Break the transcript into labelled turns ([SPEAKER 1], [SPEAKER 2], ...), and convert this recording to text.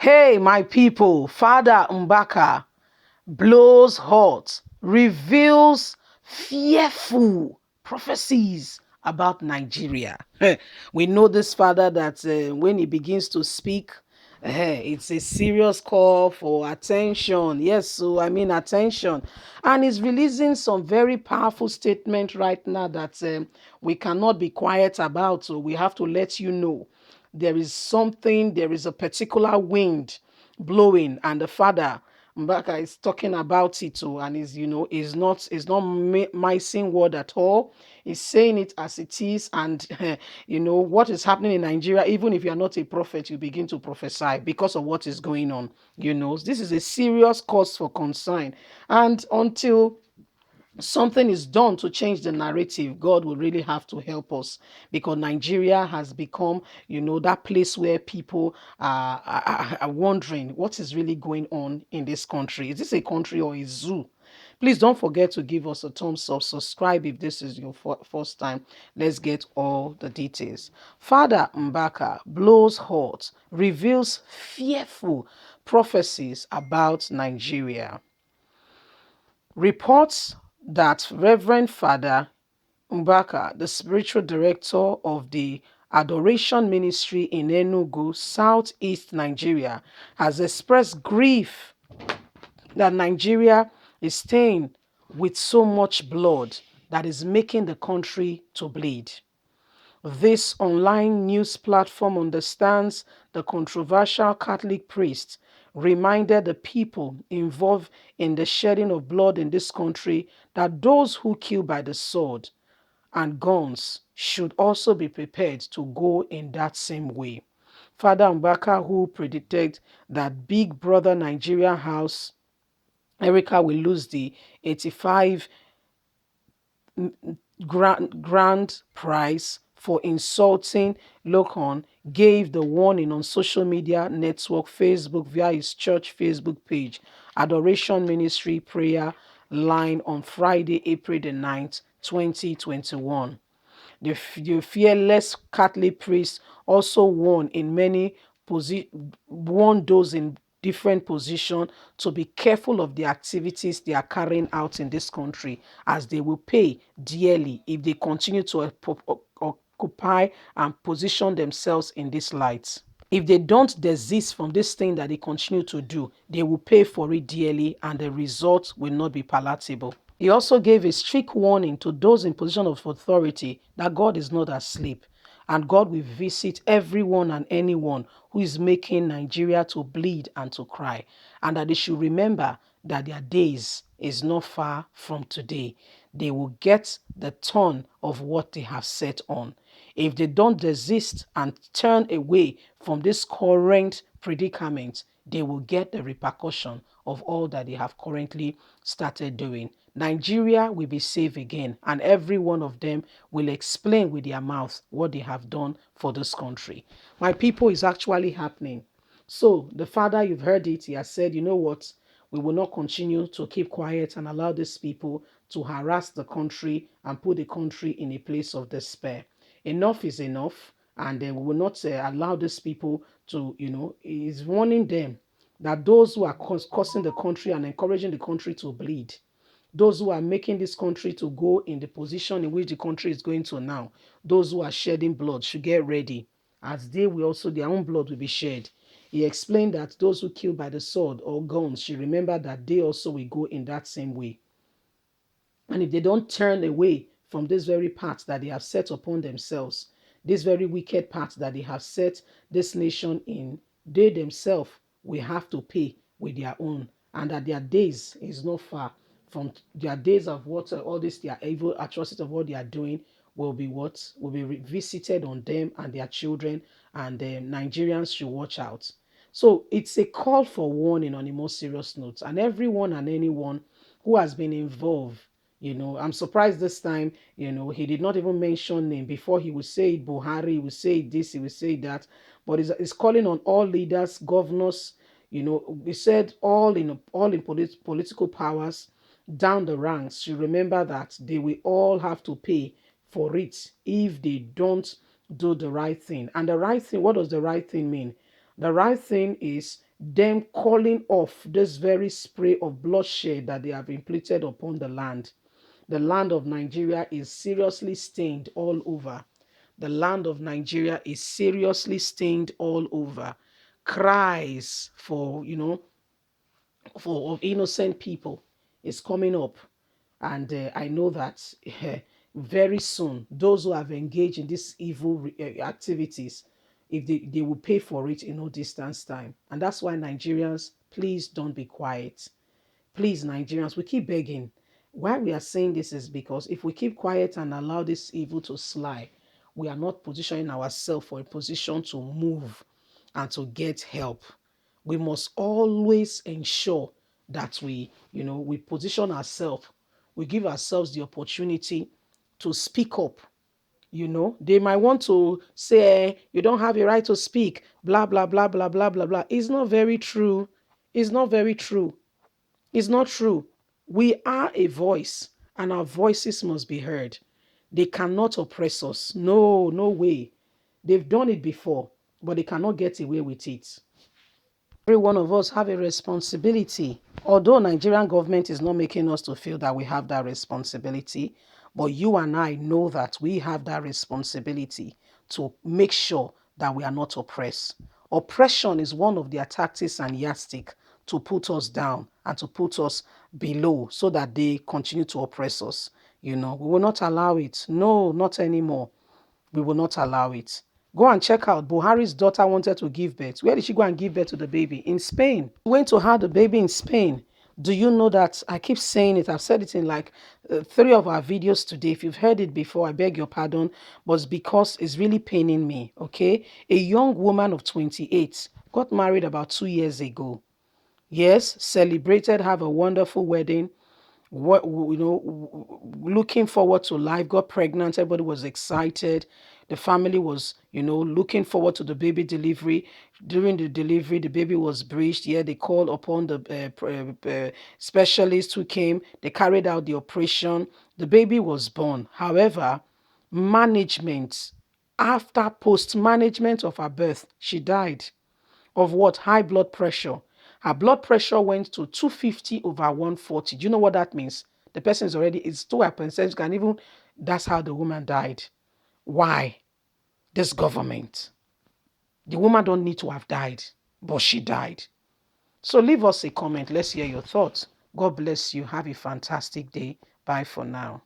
[SPEAKER 1] Hey, my people, Father MBAKA blows hot, reveals fearful prophecies about Nigeria. We know this father that when he begins to speak, it's a serious call for attention. Yes, so I mean attention. And he's releasing some very powerful statement right now that we cannot be quiet about. So we have to let you know there is something, there is a particular wind blowing, and the father Mbaka is talking about it too, and is not missing word at all. He's saying it as it is, and what is happening in Nigeria. Even if you are not a prophet, you begin to prophesy because of what is going on. This is a serious cause for concern, and until something is done to change the narrative, God will really have to help us, because Nigeria has become, that place where people are wondering what is really going on in this country. Is this a country or a zoo? Please don't forget to give us a thumbs up, subscribe if this is your first time. Let's get all the details. Father MBAKA blows hot, reveals fearful prophecies about Nigeria. Reports that Reverend Father MBAKA, the spiritual director of the Adoration Ministry in Enugu, Southeast Nigeria, has expressed grief that Nigeria is stained with so much blood that is making the country to bleed. This online news platform understands the controversial Catholic priest reminded the people involved in the shedding of blood in this country that those who kill by the sword and guns should also be prepared to go in that same way. Father MBAKA, who predicted that Big Brother Nigeria House Erica will lose the 85 grand prize for insulting Locon, gave the warning on social media network Facebook via his church Facebook page, Adoration Ministry Prayer Line, on Friday, April the 9th, 2021. The fearless Catholic priest also warned those in different positions to be careful of the activities they are carrying out in this country, as they will pay dearly if they continue to occupy and position themselves in this light. If they don't desist from this thing that they continue to do, they will pay for it dearly, and the result will not be palatable. He also gave a strict warning to those in position of authority that God is not asleep, and God will visit everyone and anyone who is making Nigeria to bleed and to cry, and that they should remember that their days is not far from today. They will get the turn of what they have set on. If they don't desist and turn away from this current predicament, they will get the repercussion of all that they have currently started doing. Nigeria will be safe again, and every one of them will explain with their mouth what they have done for this country. My people, is actually happening. So the father, you've heard it, he has said, you know what, we will not continue to keep quiet and allow these people to harass the country and put the country in a place of despair. Enough is enough, and we will not allow these people to, he's warning them that those who are causing the country and encouraging the country to bleed, those who are making this country to go in the position in which the country is going to now, those who are shedding blood should get ready, as they will also, their own blood will be shed. He explained that those who kill by the sword or guns should remember that they also will go in that same way. And if they don't turn away from this very path that they have set upon themselves, this very wicked path that they have set this nation in, they themselves will have to pay with their own, and that their days is not far from their days of what all this their evil atrocity of what they are doing will be visited on them and their children, and Nigerians should watch out. So it's a call for warning on a more serious note, and everyone and anyone who has been involved. I'm surprised this time, he did not even mention name. Before, he would say Buhari, he would say this, he would say that. But he's calling on all leaders, governors, he said all in political powers down the ranks. You remember that they will all have to pay for it if they don't do the right thing. And the right thing, what does the right thing mean? The right thing is them calling off this very spray of bloodshed that they have inflicted upon the land. The land of Nigeria is seriously stained all over. The land of Nigeria is seriously stained all over. Cries for, for of innocent people is coming up. And I know that very soon, those who have engaged in these evil activities, if they will pay for it in no distance time. And that's why Nigerians, please don't be quiet. Please, Nigerians, we keep begging. Why we are saying this is because if we keep quiet and allow this evil to slide, we are not positioning ourselves for a position to move and to get help. We must always ensure that we position ourselves, we give ourselves the opportunity to speak up. They might want to say, you don't have a right to speak, blah, blah, blah, blah, blah, blah, blah. It's not very true. It's not very true. It's not true. We are a voice, and our voices must be heard. They cannot oppress us. No, no way. They've done it before, but they cannot get away with it. Every one of us have a responsibility. Although Nigerian government is not making us to feel that we have that responsibility, but you and I know that we have that responsibility to make sure that we are not oppressed. Oppression is one of their tactics and yardstick to put us down and to put us below so that they continue to oppress us. We will not allow it. No, not anymore. We will not allow it. Go and check out. Buhari's daughter wanted to give birth. Where did she go and give birth to the baby? In Spain. She went to have the baby in Spain. Do you know that? I keep saying it. I've said it in like 3 of our videos today. If you've heard it before, I beg your pardon. But it's because it's really paining me, okay? A young woman of 28 got married about 2 years ago. Yes, celebrated, have a wonderful wedding. Looking forward to life, got pregnant, everybody was excited. The family was, looking forward to the baby delivery. During the delivery, the baby was breached. Yeah, they called upon the specialist who came. They carried out the operation. The baby was born. However, management, after post-management of her birth, she died of what? High blood pressure. Her blood pressure went to 250 over 140. Do you know what that means? The person it's too hypertensive. Can even, that's how the woman died. Why? This government. The woman don't need to have died, but she died. So leave us a comment. Let's hear your thoughts. God bless you. Have a fantastic day. Bye for now.